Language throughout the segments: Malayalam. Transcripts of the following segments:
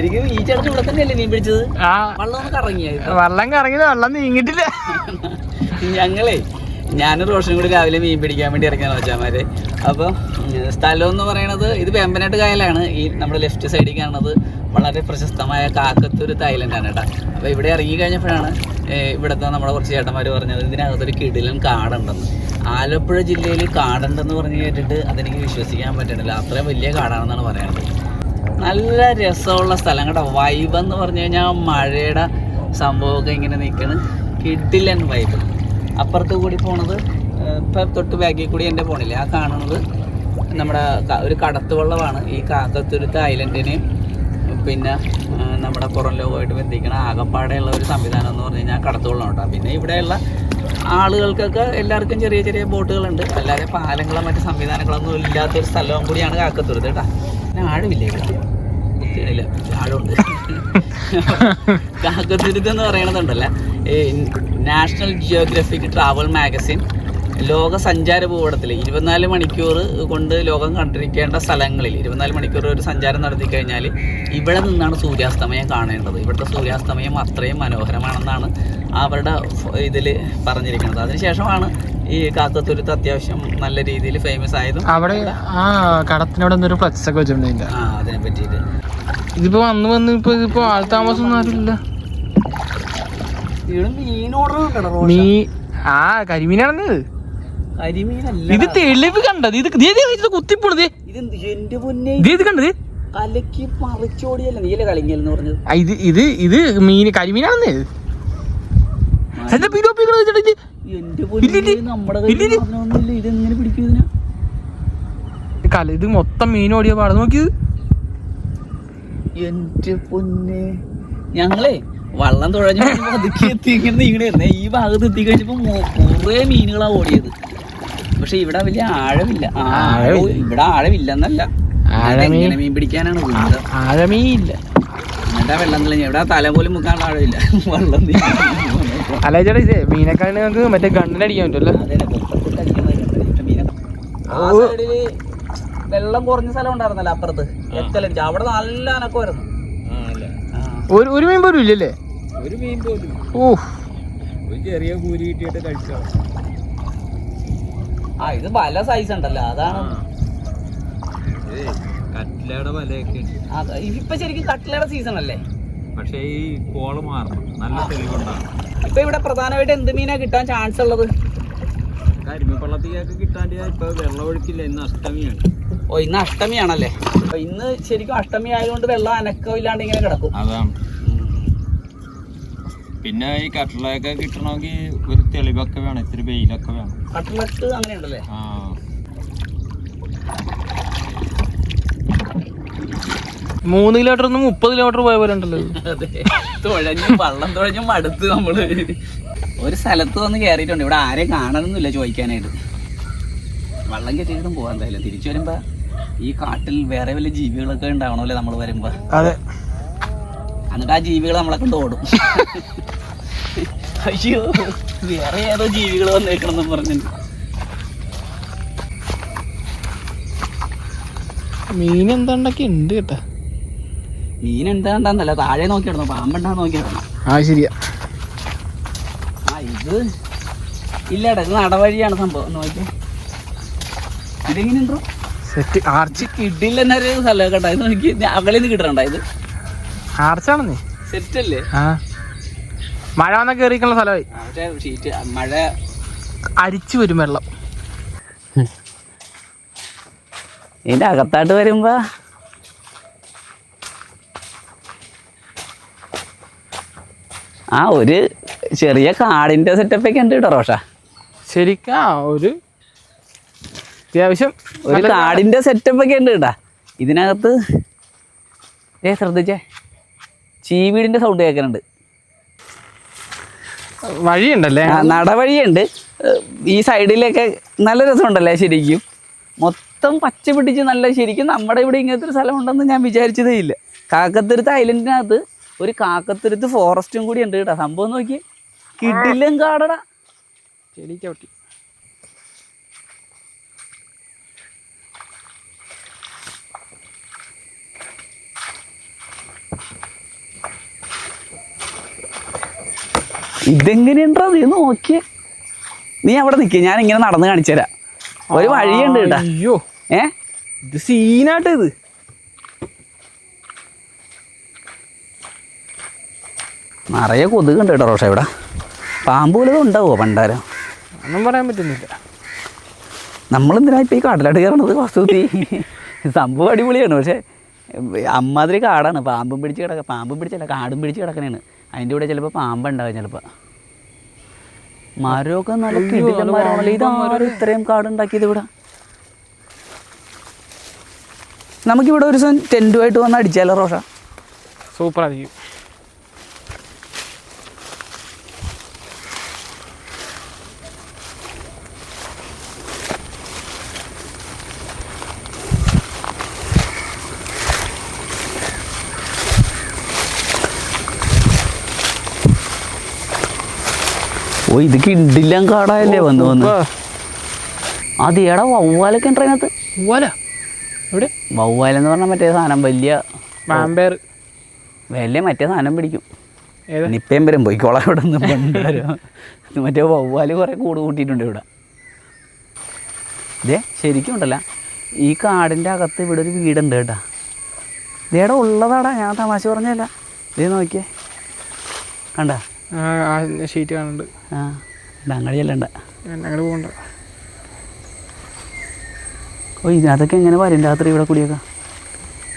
ശരിക്കും ഈ ചേട്ടൻ ഇവിടെ തന്നെയല്ലേ മീൻ പിടിച്ചത്? വെള്ളം കറങ്ങിയത് വെള്ളം നീങ്ങിട്ടില്ല. ഞാനും റോഷനും കൂടി രാവിലെ മീൻ പിടിക്കാൻ വേണ്ടി ഇറങ്ങിയാണ് വെച്ചാമാര്. അപ്പോൾ സ്ഥലം എന്ന് പറയണത് ഇത് വേമ്പനാട്ട് കായലാണ്. ഈ നമ്മുടെ ലെഫ്റ്റ് സൈഡിൽ കാണുന്നത് വളരെ പ്രശസ്തമായ കാക്കത്തൂർ ഐലൻഡാണ് കേട്ടോ. അപ്പോൾ ഇവിടെ ഇറങ്ങി കഴിഞ്ഞപ്പോഴാണ് ഇവിടുത്തെ നമ്മുടെ കുറച്ച് ചേട്ടന്മാർ പറഞ്ഞത് ഇതിനകത്തൊരു കിടിലൻ കാടുണ്ടെന്ന്. ആലപ്പുഴ ജില്ലയിൽ കാടുണ്ടെന്ന് പറഞ്ഞ് കേട്ടിട്ട് അതെനിക്ക് വിശ്വസിക്കാൻ പറ്റണില്ല. അത്രയും വലിയ കാടാണെന്നാണ് പറയുന്നത്. നല്ല രസമുള്ള സ്ഥലം കേട്ടോ. വൈബ് എന്ന് പറഞ്ഞു കഴിഞ്ഞാൽ മഴയുടെ സംഭവമൊക്കെ ഇങ്ങനെ നിൽക്കണ്. കിടിലൻ വൈബ്. അപ്പുറത്ത് കൂടി പോണത് ഇപ്പം തൊട്ട് ബാക്കിൽ കൂടി എൻ്റെ പോണില്ലേ, ആ കാണുന്നത് നമ്മുടെ ഒരു കടത്തുവള്ളമാണ്. ഈ കാക്കത്തുരുത്ത് ഐലൻഡിനെയും പിന്നെ നമ്മുടെ പുറം ലോകമായിട്ട് ബന്ധിക്കണ ആകപ്പാടെയുള്ള ഒരു സംവിധാനം എന്ന് പറഞ്ഞു കഴിഞ്ഞാൽ കടത്തുവള്ളം കേട്ടോ. പിന്നെ ഇവിടെയുള്ള ആളുകൾക്കൊക്കെ എല്ലാവർക്കും ചെറിയ ചെറിയ ബോട്ടുകളുണ്ട്. അല്ലാതെ പാലങ്ങളോ മറ്റ് സംവിധാനങ്ങളൊന്നും ഇല്ലാത്തൊരു സ്ഥലവും കൂടിയാണ് കാക്കത്തുരുത്ത് കേട്ടോ. പിന്നെ ആഴമില്ല ഇവിടെ, കുത്തിയിടില്ല, ആഴമുണ്ട്. കാക്കത്തുരുത്ത് എന്ന് പറയണതുണ്ടല്ല, നാഷണൽ ജിയോഗ്രഫിക് ട്രാവൽ മാഗസിൻ ലോക സഞ്ചാര ഭൂപടത്തിൽ 24 മണിക്കൂർ കൊണ്ട് ലോകം കണ്ടിരിക്കേണ്ട സ്ഥലങ്ങളിൽ 24 മണിക്കൂർ ഒരു സഞ്ചാരം നടത്തി കഴിഞ്ഞാൽ ഇവിടെ നിന്നാണ് സൂര്യാസ്തമയം കാണേണ്ടത്. ഇവിടുത്തെ സൂര്യാസ്തമയം അത്രയും മനോഹരമാണെന്നാണ് അവരുടെ ഇതിൽ പറഞ്ഞിരിക്കുന്നത്. അതിനുശേഷമാണ് ഈ കാക്കത്തുരുത്ത് അത്യാവശ്യം നല്ല രീതിയിൽ ഫേമസ് ആയതും. അവിടെ ആ കടത്തിനോട് എന്തൊരു ഫ്ലക്സ് ഒക്കെ വെച്ചിട്ടുണ്ടായില്ല അതിനെ പറ്റിയിട്ട്. ഇതിപ്പോ വന്ന് ഇതിപ്പോ ആൾ താമസം ഒന്നും ആരില്ല. കരിമീനാണെന്നത്. ഇത് തെളിവ് കണ്ടത്, ഇത് കുത്തിപ്പോണത് ഇത് കണ്ടത് കലക്കി മറിച്ചോടിയല്ല നീല കളിങ്ങലെന്ന് പറഞ്ഞത്. ഇത് മീന് കരിമീനാണെന്ന്. ഇതെങ്ങനെ പിടിക്കും ഇതിനെ? ഇത് മൊത്തം മീൻ ഓടിയ പാടം നോക്കിയത്. എന്റെ പൊന്നെ, ഞങ്ങളെ വള്ളം തുഴഞ്ഞു പതുക്കി എത്തിങ്ങനെ നീങ്ങണേ. ഈ ഭാഗത്ത് എത്തിക്കഴിഞ്ഞപ്പോ കുറേ മീനുകളാ ഓടിയത്. പക്ഷെ ഇവിടെ വലിയ ആഴമില്ല. ഇവിടെ ആഴമില്ലെന്നല്ല, മീൻ പിടിക്കാനാണ് ആഴമേയില്ല. എന്നിട്ടാ വെള്ളം തെളിഞ്ഞ ഇവിടെ തല പോലും മുക്കാനുള്ള ആഴമില്ല. വെള്ളം അല്ല ചേട്ടാ, ഇത് മീനക്കാണ് നമുക്ക് മറ്റേ ഗണ്ണിനടിക്കാൻ പറ്റുമല്ലോ. വെള്ളം കുറഞ്ഞ സ്ഥലം ഉണ്ടായിരുന്നല്ലോ അപ്പുറത്ത്, എത്തലടിച്ച് അവിടെ നല്ല അനക്കമായിരുന്നു. ഒരു മീൻ പോലും ഇല്ലല്ലേ? ഒരു മീൻ പോലും. ഒരു ചെറിയ കൂരി കിട്ടിയിട്ട് കഴിച്ചോ. ഇത് പല സൈസ് ഉണ്ടല്ലോ, അതാണ്. കട്ട്ലയുടെ വലയൊക്കെ ഇപ്പൊ ശരിക്കും കട്ട്ലയുടെ സീസൺ അല്ലേ? പക്ഷേ ഈ കോള് മാറണം, നല്ല തെളിവുണ്ടാകും. ഇപ്പൊ ഇവിടെ പ്രധാനമായിട്ട് എന്ത് മീനാ കിട്ടാൻ ചാൻസ് ഉള്ളത്? കരിമീൻപള്ളത്തിയൊക്കെ കിട്ടാണ്ട് ഇപ്പൊ വെള്ളം ഒഴിക്കില്ല. ഇന്ന് അഷ്ടമിയാണ്. ഇന്ന് അഷ്ടമിയാണല്ലേ? അപ്പൊ ഇന്ന് ശരിക്കും അഷ്ടമി ആയതുകൊണ്ട് വെള്ളം അനക്കം ഇല്ലാണ്ട് ഇങ്ങനെ കിടക്കും. അതാണ്. പിന്നെ ഈ കട്ട്ലയൊക്കെ കിട്ടണമെങ്കിൽ ഒരു തെളിവൊക്കെ വേണം, ഇത്തിരി വെയിലൊക്കെ വേണം. കട്ട്ലക്ക് അങ്ങനെയുണ്ടല്ലേ? 3 കിലോമീറ്റർ 30 കിലോമീറ്റർ പോയ പോലെ ഉണ്ടല്ലോ. അതെ, വള്ളം തുഴഞ്ഞും മടുത്ത് നമ്മള് ഒരു സ്ഥലത്ത് വന്ന് കയറിയിട്ടുണ്ട്. ഇവിടെ ആരെയും കാണണമെന്നില്ല ചോദിക്കാനായിട്ട്. വള്ളം കയറ്റിയിട്ടും പോവാൻ എന്തായാലും. തിരിച്ചു വരുമ്പോ ഈ കാട്ടിൽ വേറെ വല്ല ജീവികളൊക്കെ ഉണ്ടാവണമല്ലേ നമ്മൾ വരുമ്പോ. അതെ. എന്നിട്ട് ആ ജീവികൾ നമ്മളെ കൊണ്ട് ഓടും. അയ്യോ, വേറെ ഏതോ ജീവികൾ വന്നേക്കണമെന്നും പറഞ്ഞു. മീൻ എന്താണ്ടൊക്കെ ഉണ്ട് കേട്ടാ. മീൻ എന്താണ്ടല്ല, താഴെ നോക്കിയിടണം, പാമ്പുണ്ടാ നോക്കിയിടണം. ശരിയാ. ഇത് ഇല്ലടാ, ഇത് നടവഴിയാണ് സംഭവം. നോക്കി ഇതെങ്ങനെയുണ്ടോ സെറ്റ് ആർച്ച് കിട്ടില്ലെന്നൊരു സ്ഥലമൊക്കെ ഉണ്ടായത്. നോക്കി അകലിൽ നിന്ന് കിട്ടണുണ്ടോ? ഇത് ആർച്ചാണെന്നേ, സെറ്റ് അല്ലേ? മഴ വന്നാൽ കയറിക്കുള്ള സ്ഥലമായി. ഷീറ്റ് മഴ അരിച്ചു വരും വെള്ളം. ഇതിന്റെ അകത്തായിട്ട് വരുമ്പോ ഒരു ചെറിയ കാടിന്റെ സെറ്റപ്പ് ഒക്കെ ഉണ്ട് കേട്ടോ റോഷ. ശരിക്കാ ഒരു അത്യാവശ്യം ഒരു കാടിന്റെ സെറ്റപ്പ് ഒക്കെ ഉണ്ട് കേട്ടാ ഇതിനകത്ത്. ശ്രദ്ധിച്ചേ, ചീവീടിന്റെ സൗണ്ട് കേൾക്കുന്നുണ്ട്. വഴിയുണ്ടല്ലേ, നടവഴിയുണ്ട്. ഈ സൈഡിലൊക്കെ നല്ല രസമുണ്ടല്ലേ ശരിക്കും. മൊത്തം പച്ച പിടിച്ച് നല്ല, ശരിക്കും നമ്മുടെ ഇവിടെ ഇങ്ങനത്തെ ഒരു സ്ഥലം ഉണ്ടെന്ന് ഞാൻ വിചാരിച്ചതേ ഇല്ല. കാക്കത്തുരുത്ത് ഐലൻഡിനകത്ത് ഒരു കാക്കത്തുരുത്ത് ഫോറസ്റ്റും കൂടി ഉണ്ട് കേട്ടോ. സംഭവം നോക്കി, കിടിലൻ കാടടാ. ചെടി ചവിട്ടി. ഇതെങ്ങനെയുണ്ടോ നീ നോക്കിയേ. നീ അവിടെ നിൽക്കുക, ഞാൻ ഇങ്ങനെ നടന്ന് കാണിച്ചു തരാം. ഒരു വഴിയുണ്ട് കേട്ടാ. അയ്യോ ഇത് സീനായിട്ട് ഇത്. നിറയെ കൊതുകുണ്ട് കേട്ടോ റോഷ. ഇവിടെ പാമ്പ് പോലും ഉണ്ടാവുമോ പണ്ടാരം? ഒന്നും പറയാൻ പറ്റുന്നില്ല. നമ്മളെന്തിനാ ഇപ്പം ഈ കാട്ടിലോട്ട് കയറണത്? വസ്തുതി സംഭവം അടിപൊളിയാണ്, പക്ഷേ അമ്മാതിരി കാടാണ്. പാമ്പും പിടിച്ചല്ല കാടും പിടിച്ച് കിടക്കണേണ്. അതിൻ്റെ കൂടെ ചിലപ്പോൾ പാമ്പുണ്ടാവും. ചിലപ്പോൾ മരമൊക്കെ നല്ല കിടിലൻ മരമാണല്ലോ. ഇതാരും ഇത്രയും കാടുണ്ടാക്കിയത് ഇവിടെ. നമുക്കിവിടെ ഒരു ദിവസം ടെൻറ്റുമായിട്ട് വന്ന് അടിച്ചാലോ റോഷ? സൂപ്പർ ആയിരിക്കും. ഓ ഇത് കിടിലൻ കാടായല്ലേ വന്ന് അതേടാ വവ്വാലൊക്കെ ഉണ്ട് അതിനകത്ത്. ഇവിടെ വവ്വാലെന്ന് പറഞ്ഞാൽ മറ്റേ സാധനം വലിയ വാമ്പയർ വലിയ മറ്റേ സാധനം പിടിക്കും. നിപ്പയും വരും പോയിക്കോളാം. ഇവിടെ നിന്ന് പണ്ടുവരും മറ്റേ വവ്വാല് കുറേ കൂട് കൂട്ടിയിട്ടുണ്ട് ഇവിടെ. ഇതേ ശരിക്കും ഉണ്ടല്ല, ഈ കാടിൻ്റെ അകത്ത് ഇവിടെ ഒരു വീടുണ്ട് കേട്ടാ. ഇതേടെ ഉള്ളതാടാ, ഞാൻ തമാശ പറഞ്ഞല്ല. ഇതേ നോക്കിയേ, കണ്ട ഷീറ്റ് കാണുന്നുണ്ട്. ആ ഞങ്ങൾ ചെല്ലണ്ട, ഞങ്ങൾ പോകണ്ട. ഓ ഇതിനകത്തൊക്കെ എങ്ങനെ വരും രാത്രി ഇവിടെ കൂടിയൊക്കെ?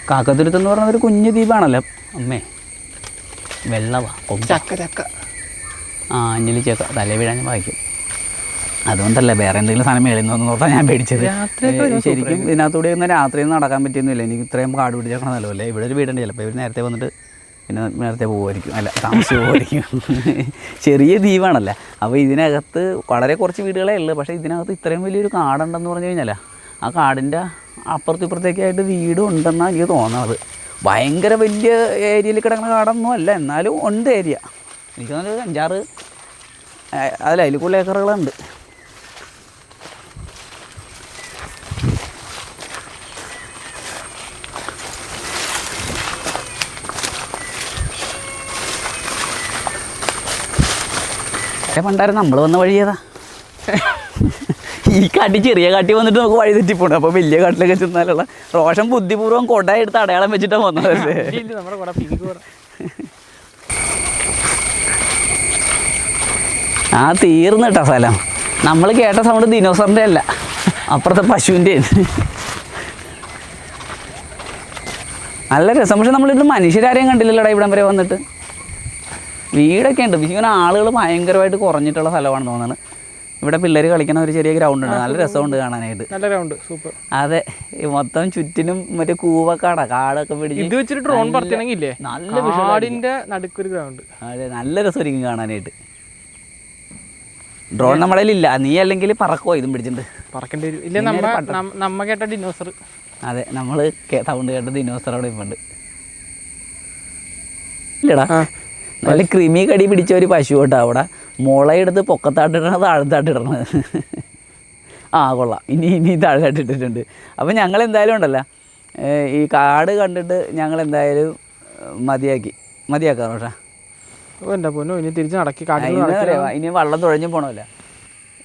കാക്കത്തുരുത്തെന്ന് പറഞ്ഞ ഒരു കുഞ്ഞു ദ്വീപാണല്ലോ അമ്മേ. വെള്ളവാ ചക്ക ആ അഞ്ഞലി ചക്ക തലേ വീഴാൻ ഞാൻ വായിക്കും. അതുകൊണ്ടല്ല വേറെ എന്തെങ്കിലും സാധനം മേളിൽ നിന്ന് നോക്കാൻ ഞാൻ പേടിച്ചത്. ശരിക്കും ഇതിനകത്തൂടെ ഒന്നും രാത്രി നടക്കാൻ പറ്റിയൊന്നുമില്ല. എനിക്ക് ഇത്രയും കാട് പിടിച്ചേക്കണമല്ലോ അല്ലേ. ഇവിടെ ഒരു വീടുണ്ട്, ചിലപ്പോൾ ഇവർ നേരത്തെ വന്നിട്ട് പിന്നെ നേരത്തെ പോകുമായിരിക്കും, അല്ല താമസിച്ച് പോകുമായിരിക്കും. ചെറിയ ദ്വീപാണല്ലോ. അപ്പോൾ ഇതിനകത്ത് വളരെ കുറച്ച് വീടുകളേ ഉള്ളൂ. പക്ഷേ ഇതിനകത്ത് ഇത്രയും വലിയൊരു കാടുണ്ടെന്ന് പറഞ്ഞു കഴിഞ്ഞാൽ ആ കാടിൻ്റെ അപ്പുറത്തും ഇപ്പുറത്തേക്കായിട്ട് വീടും ഉണ്ടെന്നാണ് എനിക്ക് തോന്നുന്നത്. ഭയങ്കര വലിയ ഏരിയയിൽ കിടക്കുന്ന കാടൊന്നും അല്ല, എന്നാലും ഉണ്ട് ഏരിയ. എനിക്ക് തോന്നുന്നത് 5-6 അതിൽ കൂടുതൽ ഏക്കറുകളുണ്ട്. പണ്ടാരം നമ്മൾ വന്ന വഴിയേതാ? ഈ കാട്ടി ചെറിയ കാട്ടി വന്നിട്ട് നമുക്ക് വഴി തെറ്റിപ്പോണം. അപ്പോൾ വലിയ കാട്ടിലൊക്കെ ചെന്നാലുള്ള റോഷൻ ബുദ്ധിപൂർവ്വം കൊട എടുത്ത് അടയാളം വെച്ചിട്ടാണ് വന്നതല്ലേ. ആ തീർന്നു കേട്ടോ സ്ഥലം. നമ്മൾ കേട്ട സൗണ്ട് ദിനോസറിൻ്റെ അല്ല, അപ്പുറത്തെ പശുവിൻ്റെ. നല്ല രസം. പക്ഷെ നമ്മളിത് മനുഷ്യരാരെയും കണ്ടില്ലല്ലോടാ ഇവിടം വരെ വന്നിട്ട്. വീടൊക്കെ ഉണ്ട്, പക്ഷേ ഇങ്ങനെ ആളുകൾ ഭയങ്കരമായിട്ട് കുറഞ്ഞിട്ടുള്ള സ്ഥലമാണെന്ന് തോന്നുന്നത്. ഇവിടെ പിള്ളേർ കളിക്കുന്ന ഒരു ചെറിയ ഗ്രൗണ്ട് ഉണ്ട്, നല്ല രസമുണ്ട് കാണാനായിട്ട്. നല്ല ഗ്രൗണ്ട്, സൂപ്പർ. അതെ, മൊത്തം ചുറ്റിനും മറ്റേ കൂവക്കാടാ, കാടൊക്കെ പിടിച്ച് ഇത് വെച്ചിട്ട് ഡ്രോൺ പറത്തണമെങ്കിലേ നല്ല കാടിന്റെ നടുക്കൊരു ഗ്രൗണ്ട്. അതെ, നല്ല രസമായിരിക്കും കാണാനായിട്ട്. ഡ്രോൺ നമ്മുടെ ഇല്ല, നീ അല്ലെങ്കിൽ പറക്കോ ഇതും പിടിച്ചിട്ടുണ്ട്. പറക്കേണ്ടി വരും. ഇല്ല, നമ്മ കേട്ട ഡിനോസർ. അതെ, നമ്മൾ സൗണ്ട് കേട്ട ദിനോസർ അവിടെ ഇപ്പുണ്ട്. ഇല്ലടാ, നല്ല ക്രിമി കടി പിടിച്ച ഒരു പശു കേട്ടോ അവിടെ. മുളയെടുത്ത് പൊക്കത്താട്ടിടണത് താഴത്താട്ടിടണത്. ആ കൊള്ളാം, ഇനി താഴത്താട്ടിട്ടിട്ടുണ്ട്. അപ്പം ഞങ്ങൾ എന്തായാലും ഉണ്ടല്ലോ, ഈ കാട് കണ്ടിട്ട് ഞങ്ങൾ എന്തായാലും മതിയാക്കാം റോഷ. എൻ്റെ പൊന്നോ, ഇനി തിരിച്ച് നടക്കി ഇനി വെള്ളം തുഴഞ്ഞു പോകണമല്ലോ.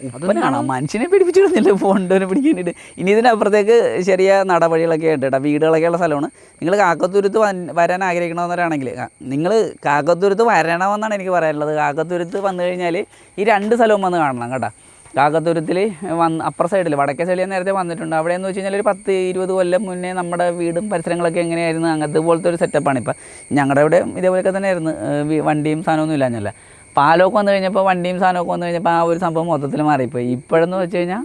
ഉപ്പനാണോ മനുഷ്യനെ പിടിപ്പിച്ചിടുന്നില്ല ഫോണ്ടോനെ പിടിക്കാൻ വേണ്ടിയിട്ട്. ഇനി ഇതിനപ്പുറത്തേക്ക് ചെറിയ നടവഴികളൊക്കെ ഉണ്ട് കേട്ടോ, വീടുകളൊക്കെ ഉള്ള സ്ഥലമാണ്. നിങ്ങൾ കാക്കത്തുരുത്ത് വരാൻ ആഗ്രഹിക്കണമെന്നവരാണെങ്കിൽ നിങ്ങൾ കാക്കത്തുരുത്ത് വരണമെന്നാണ് എനിക്ക് പറയാനുള്ളത്. കാക്കത്തുരുത്ത് വന്നു കഴിഞ്ഞാൽ ഈ 2 സ്ഥലവും വന്ന് കാണണം കേട്ടോ. കാക്കത്തുരുത്തിൽ അപ്പുറ സൈഡിൽ വടക്കേ സൈഡിൽ ഞാൻ നേരത്തെ വന്നിട്ടുണ്ട്. അവിടെ എന്ന് വെച്ച് കഴിഞ്ഞാൽ ഒരു 10-20 കൊല്ലം മുന്നേ നമ്മുടെ വീടും പരിസരങ്ങളൊക്കെ എങ്ങനെയായിരുന്നു അങ്ങനത്തെ പോലത്തെ ഒരു സെറ്റപ്പാണ്. ഇപ്പം ഞങ്ങളുടെ ഇവിടെ ഇതേപോലെയൊക്കെ തന്നെ ആയിരുന്നു, വണ്ടിയും സാധനമൊന്നും ഇല്ലാഞ്ഞല്ല. പാലമൊക്കെ വന്നു കഴിഞ്ഞപ്പോൾ വണ്ടിയും സാധനമൊക്കെ വന്നു കഴിഞ്ഞപ്പോൾ ആ ഒരു സംഭവം മൊത്തത്തിൽ മാറിപ്പോയി. ഇപ്പോഴെന്ന് വെച്ച് കഴിഞ്ഞാൽ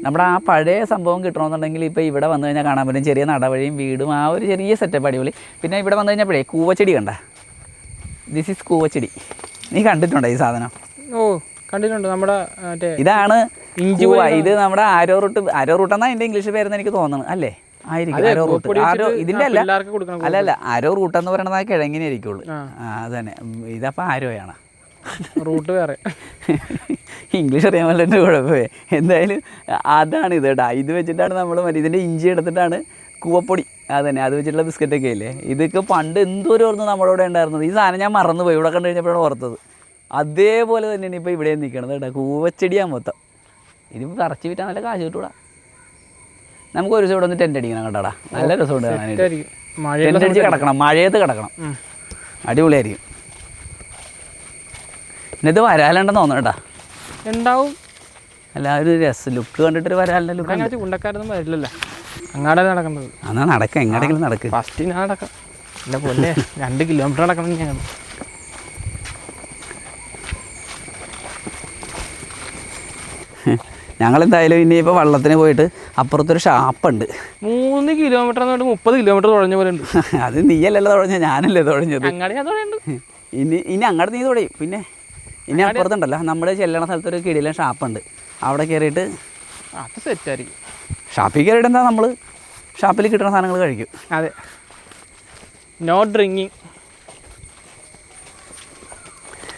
നമ്മുടെ ആ പഴയ സംഭവം കിട്ടണമെന്നുണ്ടെങ്കിൽ ഇപ്പോൾ ഇവിടെ വന്നു കഴിഞ്ഞാൽ കാണാൻ പറ്റും ചെറിയ നടവഴിയും വീടും, ആ ഒരു ചെറിയ സെറ്റപ്പ് അടിപൊളി. പിന്നെ ഇവിടെ വന്നു കഴിഞ്ഞപ്പോഴേ കൂവച്ചെടി കണ്ട, ദിസ് ഈസ് കൂവച്ചെടി. നീ കണ്ടിട്ടുണ്ടോ ഈ സാധനം? ഓ കണ്ടിട്ടുണ്ട്. നമ്മുടെ ഇതാണ് ഇഞ്ചി. ഇത് നമ്മുടെ ആരോ റൂട്ട് എന്നാ അതിൻ്റെ ഇംഗ്ലീഷ് പേരെന്ന് എനിക്ക് തോന്നുന്നു, അല്ലേ? ആയിരിക്കും ആരോ റൂട്ട്. ഇതിൻ്റെ അല്ല ആരോ റൂട്ട് എന്ന് പറയുന്നത് ആ കിഴങ്ങിനെ ആയിരിക്കുള്ളൂ. അത് തന്നെ. ഇതപ്പോൾ ആരോയാണ്, റൂട്ട് വേറെ. ഇംഗ്ലീഷ് അറിയാൻ പറ്റുന്ന കുഴപ്പമേ. എന്തായാലും അതാണ് ഇത് കേട്ടോ. ഇത് വെച്ചിട്ടാണ് നമ്മൾ ഇതിൻ്റെ ഇഞ്ചി എടുത്തിട്ടാണ് കൂവപ്പൊടി, അതന്നെ അത് വെച്ചിട്ടുള്ള ബിസ്ക്കറ്റൊക്കെ ഇല്ലേ. ഇതൊക്കെ പണ്ട് എന്തോരം ഓർന്ന് നമ്മുടെ ഇവിടെ ഉണ്ടായിരുന്നത്. ഈ സാധനം ഞാൻ മറന്നുപോയി, ഇവിടെ കണ്ടു കഴിഞ്ഞപ്പോഴാണ് ഓർത്തത്. അതേപോലെ തന്നെയാണ് ഇപ്പോൾ ഇവിടെ നിൽക്കണത് കേട്ടോ. കൂവച്ചെടിയാ മൊത്തം. ഇതിപ്പോൾ കറച്ച് വിറ്റാൽ നല്ല കാശ് കിട്ടൂടാ. നമുക്ക് ഒരു ദിവസം ഇവിടെ ഒന്ന് ടെൻ്റ് അടിക്കണം കേട്ടോടാ. നല്ല രസമുണ്ട് കാണാനായിട്ട്. ടെൻ്റ് അടിച്ച് കിടക്കണം, മഴയത്ത് കിടക്കണം, അടിപൊളിയായിരിക്കും. പിന്നെ ഇത് വരാലുണ്ടെന്ന് തോന്നുന്നു കേട്ടോ. ഉണ്ടാവും. അല്ല ഒരു രസം ലുക്ക് കണ്ടിട്ടൊരു വരാലിൻ്റെ ലുക്ക്. ഉണ്ടക്കാരൊന്നും വരില്ലല്ലോ, അങ്ങാടെ നടക്കുന്നത്. എന്നാൽ നടക്കാം, എങ്ങോട്ടെങ്കിലും നടക്ക്. ഫസ്റ്റ് ഞാൻ നടക്കാം. എൻ്റെ പോലെ 2 കിലോമീറ്റർ നടക്കണം ഞാൻ. ഞങ്ങളെന്തായാലും ഇനിയിപ്പോൾ വള്ളത്തിന് പോയിട്ട് അപ്പുറത്തൊരു ഷാപ്പുണ്ട്. 3 കിലോമീറ്റർ 30 കിലോമീറ്റർ തുഴഞ്ഞ പോലെ ഉണ്ട്. അത് നീയല്ലല്ലോ തുഴഞ്ഞത്, ഞാനല്ലേ തുഴഞ്ഞത്. അങ്ങാടി ഞാൻ തുഴയുണ്ട്. ഇനി അങ്ങോട്ട് നീ തുഴയും. പിന്നെ ഇനി അപ്പുറത്തുണ്ടല്ലോ നമ്മുടെ ചെല്ലണ സ്ഥലത്തൊരു കിടിലൻ ഷാപ്പുണ്ട്. അവിടെ കയറിയിട്ട് അത് സെറ്റായിരിക്കും. ഷാപ്പിൽ കയറിയിട്ട് എന്താ നമ്മൾ ഷാപ്പിൽ കിട്ടുന്ന സാധനങ്ങൾ കഴിക്കും. അതെ, നോ ഡ്രിങ്കിങ്.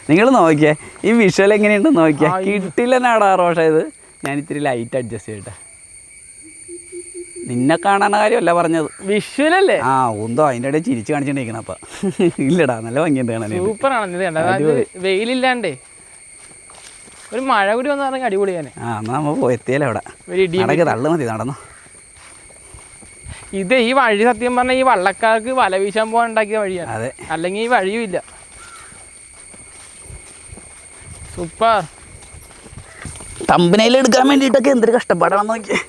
നിങ്ങൾ നോക്കിയേ ഈ വിഷ്വൽ എങ്ങനെയുണ്ടെന്ന് നോക്കിയാൽ കിട്ടില്ലെന്നാടാ റോഷ. ഇത് ഞാൻ ഇത്തിരി ലൈറ്റ് അഡ്ജസ്റ്റ് ചെയ്യട്ടെ. നിന്നെ കാണാന കാര്യമല്ല പറഞ്ഞത്, വിഷ്വലല്ലേ. ആ ഉന്തോ അതിൻ്റെ ഇടയിൽ ചിരിച്ച് കാണിച്ചിട്ടിരിക്കണം. അപ്പം ഇല്ലടാ നല്ല ഭംഗിയുണ്ട് കാണാൻ. സൂപ്പറാണ് ഇത് കണ്ടത്. വെയിലില്ലാണ്ടേ ഒരു മഴ കൂടി വന്ന് പറഞ്ഞാൽ അടിപൊളിയാണ്. ആ എന്നാൽ നമ്മൾ എത്തിയാലോ അവിടെ. നടക്ക് തള്ളു മതി, നടന്നു. ഇത് ഈ വഴി സത്യം പറഞ്ഞാൽ ഈ വള്ളക്കാർക്ക് വല വീശാൻ പോകാൻ ഉണ്ടാക്കിയ വഴിയാണ്. അതെ, അല്ലെങ്കിൽ ഈ വഴിയും ഇല്ല. സൂപ്പർ. തമ്പനയിൽ എടുക്കാൻ വേണ്ടിയിട്ടൊക്കെ എന്തൊരു കഷ്ടപ്പാടാണെന്ന് നോക്കിയേ.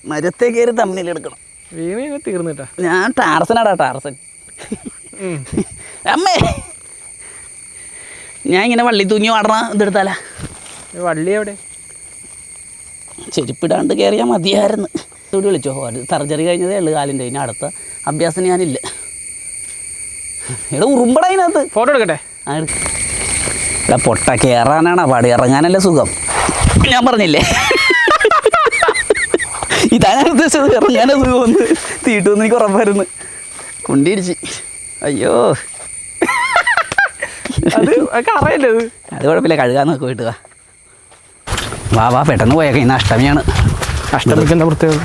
മരത്തെ കയറി തമ്പനയിൽ എടുക്കണം. വീണ് തീർന്നിട്ടാ. ഞാൻ ടാർസനാടാ, ടാർസൻ. അമ്മേ ഞാൻ ഇങ്ങനെ വള്ളി തൂങ്ങി വാടണ ഇതെടുത്താലാ. വള്ളി എവിടെ? ചെരുപ്പിടാണ്ട് കയറിയാൽ മതിയായിരുന്നു. കൂടി വിളിച്ചോ, സർജറി കഴിഞ്ഞതേ ഉള്ളു കാലിൻ്റെ. ഇനി അടുത്ത അഭ്യാസം ഞാനില്ല. ഇവിടെ ഉറുമ്പട അതിനകത്ത്. ഫോട്ടോ എടുക്കട്ടെ? ഇവിടെ പൊട്ട കയറാനാണ് പാടി, ഇറങ്ങാനല്ലേ സുഖം. ഞാൻ പറഞ്ഞില്ലേ ഇതാണ് ഉദ്ദേശിച്ചത്, ഇറങ്ങാനേ സുഖമൊന്ന് തീട്ടുമെന്ന് എനിക്ക് ഉറപ്പായിരുന്നു. കുണ്ടിടിച്ച് അയ്യോ. അത് അറിയില്ലേ? അത് കുഴപ്പമില്ല, കഴുകാൻ നോക്കി പോയിട്ട് വാ പെട്ടെന്ന് പോയേക്കാം. ഇന്ന് അഷ്ടമിയാണ്. അഷ്ടമിക്ക് എന്താ പ്രത്യേകത?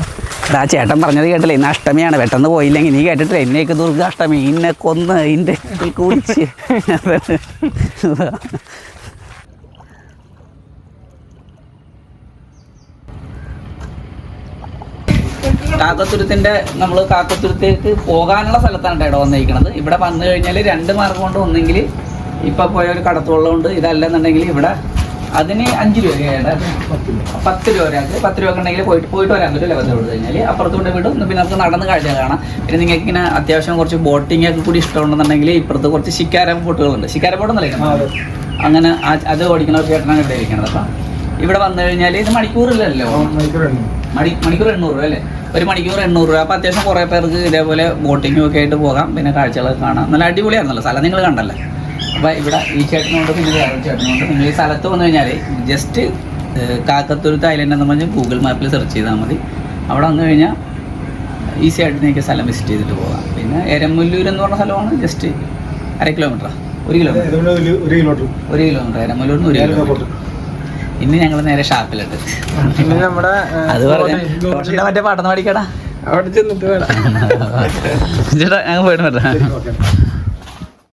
ആ ചേട്ടൻ പറഞ്ഞത് കേട്ടില്ലേ, ഇന്ന് അഷ്ടമിയാണ്. പെട്ടെന്ന് പോയില്ലെങ്കിൽ നീ കേട്ടിട്ടില്ല, എന്നേക്ക് ദുർഗ അഷ്ടമി, ഇന്നെ കൊന്ന് ഇതിൻ്റെ കുടിച്ച്. കാക്കത്തുരുത്തിൻ്റെ നമ്മൾ കാക്കത്തുരുത്തേക്ക് പോകാനുള്ള സ്ഥലത്താണ് ഇവിടെ വന്നിരിക്കുന്നത്. ഇവിടെ വന്നു കഴിഞ്ഞാൽ 2 മാർഗം കൊണ്ട്, ഒന്നെങ്കിൽ ഇപ്പം പോയ ഒരു കടത്തുവള്ളമുണ്ട്, ഇതല്ലെന്നുണ്ടെങ്കിൽ ഇവിടെ അതിന് 5 രൂപയാണ്, 10 രൂപ ഒരാൾക്ക്. 10 രൂപ ഉണ്ടെങ്കിൽ പോയിട്ട് വരാൻ പറ്റും. ലെവൽ കൊടുത്തു കഴിഞ്ഞാൽ അപ്പുറത്തോട്ട് വിടും. പിന്നെ നമുക്ക് നടന്ന് കാഴ്ച കാണാം. പിന്നെ നിങ്ങൾക്ക് ഇങ്ങനെ അത്യാവശ്യം കുറച്ച് ബോട്ടിംഗ് ഒക്കെ കൂടി ഇഷ്ടമുണ്ടെന്നുണ്ടെങ്കിൽ ഇപ്പുറത്ത് കുറച്ച് ശിക്കാര ബോട്ടുകളുണ്ട്. ശിക്കാര ബോട്ടെന്നല്ലേ അങ്ങനെ അത് ഓടിക്കുന്ന ഒരു ചേട്ടനാണ് ഇവിടെ ഇരിക്കുന്നത്. അപ്പം ഇവിടെ വന്നു കഴിഞ്ഞാൽ ഇത് മണിക്കൂറില്ലല്ലോ, മണിക്കൂർ 800 രൂപ അല്ലേ? ഒരു മണിക്കൂർ 800 രൂപ. അപ്പോൾ അത്യാവശ്യം കുറേ പേർക്ക് ഇതേപോലെ ബോട്ടിങ്ങും ഒക്കെ ആയിട്ട് പോകാം. പിന്നെ കാഴ്ചകളൊക്കെ കാണാം. നല്ല അടിപൊളിയായിരുന്നല്ലോ സ്ഥലം, നിങ്ങൾ കണ്ടല്ലേ. അപ്പോൾ ഇവിടെ ഈ ചേട്ടനുണ്ട്, പിന്നെ വേറൊരു ചേട്ടനുണ്ട്. നിങ്ങൾ ഈ സ്ഥലത്ത് വന്നു കഴിഞ്ഞാൽ ജസ്റ്റ് കാക്കത്തുരുത്ത് ഐലൻഡ് എന്ന് പറഞ്ഞാൽ ഗൂഗിൾ മാപ്പിൽ സെർച്ച് ചെയ്താൽ മതി. അവിടെ വന്നു കഴിഞ്ഞാൽ ഈസി ആയിട്ട് നിങ്ങൾക്ക് സ്ഥലം വിസിറ്റ് ചെയ്തിട്ട് പോകാം. പിന്നെ എരമുല്ലൂർ എന്ന് പറഞ്ഞ സ്ഥലമാണ് ജസ്റ്റ് 1/2 കിലോമീറ്ററാണ്. 1 കിലോമീറ്റർ എരമുല്ലൂരിൽ നിന്ന് 1 കിലോമീറ്റർ. ഇനി ഞങ്ങൾ നേരെ ഷാപ്പിലുണ്ട്. നമ്മുടെ അത് പറഞ്ഞു മറ്റേ പാട്ടന്ന് പാടിക്കടാ. അവിടെ ചെന്നിട്ട് വേണം ചേട്ടാ ഞങ്ങൾ പോയിട്ട് വരാം.